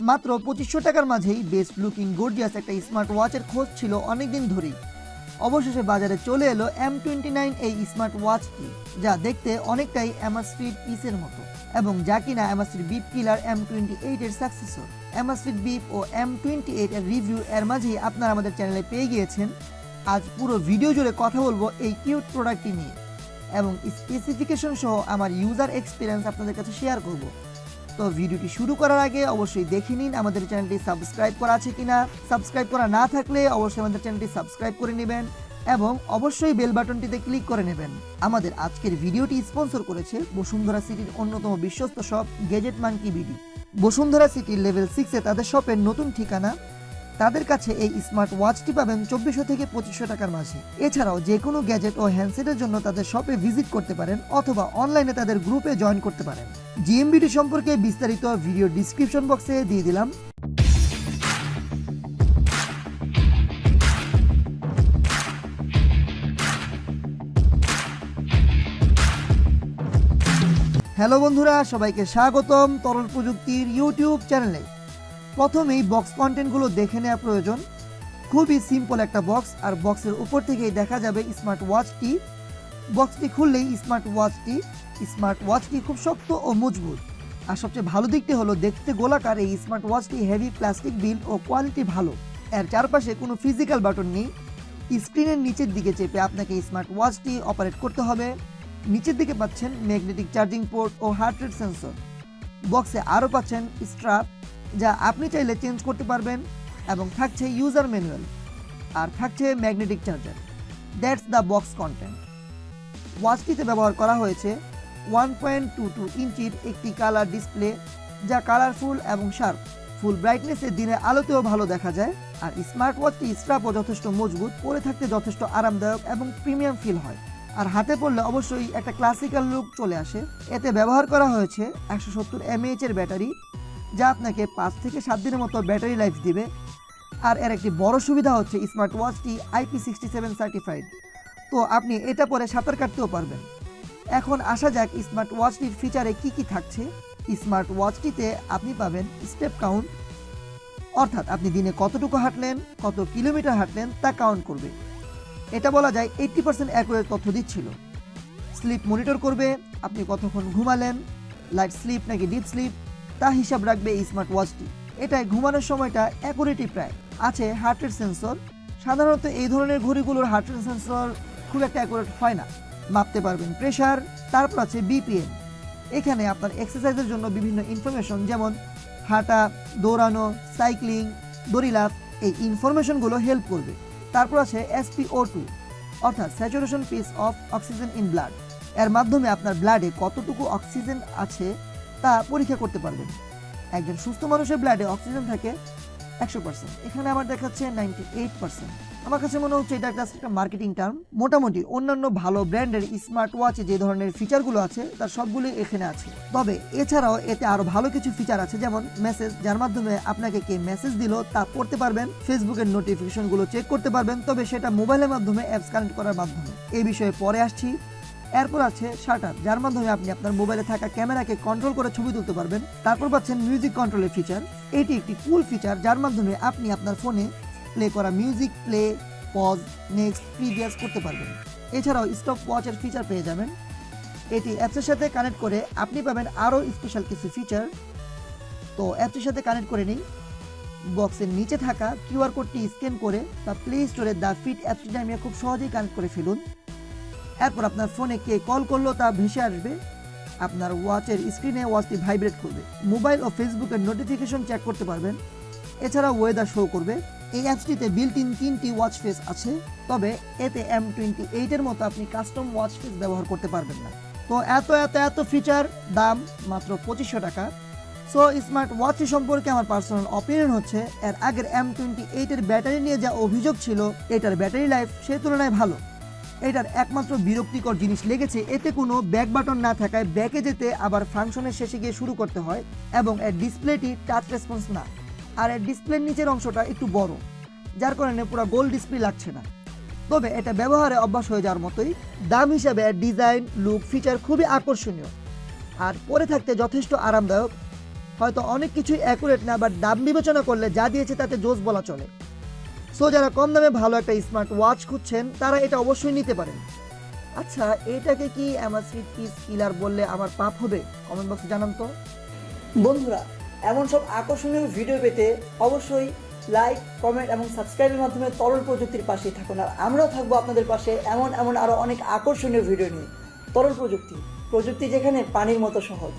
মাত্র 2500 টাকার মাঝেই বেস্ট লুকিং গর্জিয়াস একটা স্মার্ট ওয়াচের খোঁজ ছিল অনেকদিন ধরেই। অবশেষে বাজারে চলে এলো M29 এই স্মার্ট ওয়াচটি, যা দেখতে অনেকটাই Amazfit পিসের মতো এবং যা কিনা Amazfit বিপ কিলার M28 এর সাকসেসর। Amazfit বিপ ও M28 এর রিভিউ এর মাঝেই আপনারা আমাদের চ্যানেলে পেয়ে গিয়েছেন। আজ পুরো ভিডিও জুড়ে কথা বলবো এই কিউট প্রোডাক্টটি নিয়ে এবং স্পেসিফিকেশন সহ আমার ইউজার এক্সপিরিয়েন্স আপনাদের কাছে শেয়ার করব। তো ভিডিওটি শুরু করার আগে অবশ্যই দেখে নিন আমাদের চ্যানেলটি সাবস্ক্রাইব করা আছে কিনা। সাবস্ক্রাইব করা না থাকলে অবশ্যই আমাদের চ্যানেলটি সাবস্ক্রাইব করে নেবেন এবং অবশ্যই বেল বাটনটিতে ক্লিক করে নেবেন। আমাদের আজকের ভিডিওটি স্পন্সর করেছে বসুন্ধরা সিটির অন্যতম বিশ্বস্ত shop gadget monkey BD. Bashundhara সিটির লেভেল 6-এ তাদের শপের নতুন ঠিকানা। তাদের কাছে এই স্মার্ট ওয়াচটি পাবেন 2400 থেকে 2500 টাকার মাঝে। এছাড়াও যে কোনো গ্যাজেট ও হ্যান্ডসেটের জন্য তাদের শপে ভিজিট করতে পারেন অথবা অনলাইনে তাদের গ্রুপে জয়েন করতে পারেন। জিএমবিডি সম্পর্কে বিস্তারিত ভিডিও ডিসক্রিপশন বক্সে দিয়ে দিলাম। হ্যালো বন্ধুরা, সবাইকে স্বাগতম তরল প্রযুক্তির ইউটিউব চ্যানেলে। প্রথমেই বক্স কন্টেন্টগুলো দেখে নেওয়া প্রয়োজন। খুবই সিম্পল একটা বক্স, আর বক্সের উপর থেকেই দেখা যাবে স্মার্ট ওয়াচটি। বক্সটি খুললেই স্মার্ট ওয়াচটি খুব শক্ত ও মজবুত। আর সবচেয়ে ভালো দিকটি হলো দেখতে গোলাকার এই স্মার্ট ওয়াচটি হেভি প্লাস্টিক বিল্ড ও কোয়ালিটি ভালো। এর চারপাশে কোনো ফিজিক্যাল বাটন নেই। স্ক্রিনের নিচের দিকে চেপে আপনাকে স্মার্ট ওয়াচটি অপারেট করতে হবে। নিচের দিকে পাচ্ছেন ম্যাগনেটিক চার্জিং পোর্ট ও হার্ট রেট সেন্সর। বক্সে আরও পাচ্ছেন স্ট্র্যাপ, যা আপনি চাইলে চেঞ্জ করতে পারবেন, এবং থাকছে ইউজার ম্যানুয়াল আর থাকছে magnetic charger. That's the box content. ওয়াচটিতে ব্যবহার করা হয়েছে 1.22 ইঞ্চির একটি কালার ডিসপ্লে, যা কালারফুল এবং শার্প। ফুল ব্রাইটনেসে দিনের আলোতেও ভালো দেখা যায়। আর স্মার্ট ওয়াচটি স্ট্র্যাপও যথেষ্ট মজবুত, পরে থাকতে যথেষ্ট আরামদায়ক এবং প্রিমিয়াম ফিল হয়। আর হাতে পড়লে অবশ্যই একটা ক্লাসিক্যাল লুক চলে আসে। এতে ব্যবহার করা হয়েছে 170 mAh এর ব্যাটারি, যা আপনাকে 5 থেকে 7 দিনের মতো ব্যাটারি লাইফ দিবে। আর এর একটি বড় সুবিধা হচ্ছে স্মার্ট ওয়াচটি IP67 সার্টিফাইড, তো আপনি এটা পরে সাঁতার কাটতেও পারবেন। এখন আসা যাক স্মার্ট ওয়াচটির ফিচারে কি কি থাকছে। স্মার্ট ওয়াচটিতে আপনি পাবেন স্টেপ কাউন্ট, অর্থাৎ আপনি দিনে কতটুকু হাঁটলেন, কত কিলোমিটার হাঁটলেন তা কাউন্ট করবে। এটা বলা যায় 80% অ্যাকুরেট তথ্য দিচ্ছিল। স্লিপ মনিটর করবে, আপনি কতক্ষণ ঘুমালেন, লাইট স্লিপ নাকি ডিপ স্লিপ তা হিসাব রাখবে এই স্মার্ট ওয়াচটি। এটাই ঘুমানোর সময়টা অ্যাকুরেটই প্রায়। আছে হার্ট রেট সেন্সর। সাধারণত এই ধরনের ঘড়িগুলোর হার্ট রেট সেন্সর খুব একটা অ্যাকুরেট হয় না। মাপতে পারবেন প্রেশার। তারপর আছে বিপিএম। এখানে আপনার এক্সারসাইজের জন্য বিভিন্ন ইনফরমেশন, যেমন হাঁটা, দৌড়ানো, সাইক্লিং, দড়ি লাফ, এই ইনফরমেশনগুলো হেল্প করবে। তারপর আছে SpO2, অর্থাৎ saturation piece of oxygen in blood. এর মাধ্যমে আপনার ব্লাডে কতটুকু অক্সিজেন আছে তা পরীক্ষা করতে পারবেন। একজন সুস্থ মানুষের ব্লাডে অক্সিজেন থাকে 100%, এখানে আমার দেখাচ্ছে 98%। আমার কাছে মনে হচ্ছে এটা একটা মার্কেটিং টার্ম। মোটামুটি অন্যান্য ভালো ব্র্যান্ডের স্মার্ট ওয়াচে যে ধরনের ফিচারগুলো আছে তার সবগুলো এখানে আছে। তবে এছাড়াও এতে আরো ভালো কিছু ফিচার আছে, যেমন মেসেজ, যার মাধ্যমে আপনাকে কে মেসেজ দিল তা পড়তে পারবেন। ফেসবুকের নোটিফিকেশনগুলো চেক করতে পারবেন, তবে সেটা মোবাইলের মাধ্যমে অ্যাপস কানেক্ট করার মাধ্যমে। এই বিষয়ে পরে আসছি। এরপর আছে শাটার, যার মাধ্যমে আপনি আপনার মোবাইলে থাকা ক্যামেরাকে কন্ট্রোল করে ছবি তুলতে পারবেন। তারপর পাচ্ছেন মিউজিক কন্ট্রোলের ফিচার। এটি একটি কুল ফিচার, যার মাধ্যমে আপনি আপনার ফোনে প্লে করা music play, pause, next, previous করতে পারবেন। এছাড়াও স্টপ ওয়াচের ফিচার পেয়ে যাবেন। এটি অ্যাপসের সাথে কানেক্ট করে আপনি পাবেন আরও স্পেশাল কিছু ফিচার। তো অ্যাপসের সাথে কানেক্ট করে নিই। বক্সের নিচে থাকা কিউআর কোডটি স্ক্যান করে বা প্লে স্টোরে দ্য ফিট অ্যাপসটি নামিয়ে খুব সহজেই কানেক্ট করে ফেলুন। এরপর আপনার ফোনে কে কল করলো তা ভেসে আসবে। আপনার ওয়াচের স্ক্রিনে ওয়াচটি ভাইব্রেট করবে। মোবাইল ও ফেসবুকের নোটিফিকেশন চেক করতে পারবেন। এছাড়া ওয়েদার শো করবে। এই অ্যাপসটিতে বিল্ট ইন 3টি ওয়াচ ফেস আছে, তবে এতে M28 এর মতো আপনি কাস্টম ওয়াচ ফেস ব্যবহার করতে পারবেন না। তো এত ফিচার, দাম মাত্র 2500 টাকা। সো স্মার্ট ওয়াচটি সম্পর্কে আমার পার্সোনাল অপিনিয়ন হচ্ছে, এর আগের M28 এর ব্যাটারি নিয়ে যা অভিযোগ ছিল, এটার ব্যাটারি লাইফ সেই তুলনায় ভালো। এটার একমাত্র বিরক্তিকর জিনিস লেগেছে এতে কোনো ব্যাক বাটন না থাকায় ব্যাকে যেতে আবার ফাংশনের শেষে গিয়ে শুরু করতে হয়, এবং এর ডিসপ্লেটি টাচ রেসপন্স না। আর এর ডিসপ্লের নিচের অংশটা একটু বড়, যার কারণে পুরো গোল ডিসপ্লে লাগছে না। তবে এটা ব্যবহারে অভ্যাস হয়ে যাওয়ার মতোই। দাম হিসাবে এর ডিজাইন, লুক, ফিচার খুবই আকর্ষণীয়, আর পরে থাকতে যথেষ্ট আরামদায়ক। হয়তো অনেক কিছুই অ্যাকুরেট না, বাট দাম বিবেচনা করলে যা দিয়েছে তাতে জোস বলা চলে। সো যারা কম দামে ভালো একটা স্মার্ট ওয়াচ খুঁজছেন তারা এটা অবশ্যই নিতে পারেন। আচ্ছা, এটাকে কি Amazfit পিস কিলার বললে আমার পাপ হবে? কমেন্ট বক্সে জানান তো। বন্ধুরা, এমন সব আকর্ষণীয় ভিডিও পেতে অবশ্যই লাইক, কমেন্ট এবং সাবস্ক্রাইবের মাধ্যমে তরল প্রযুক্তির পাশেই থাকুন। আর আমরাও থাকবো আপনাদের পাশে এমন আরও অনেক আকর্ষণীয় ভিডিও নিয়ে। তরল প্রযুক্তি, প্রযুক্তি যেখানে পানির মতো সহজ।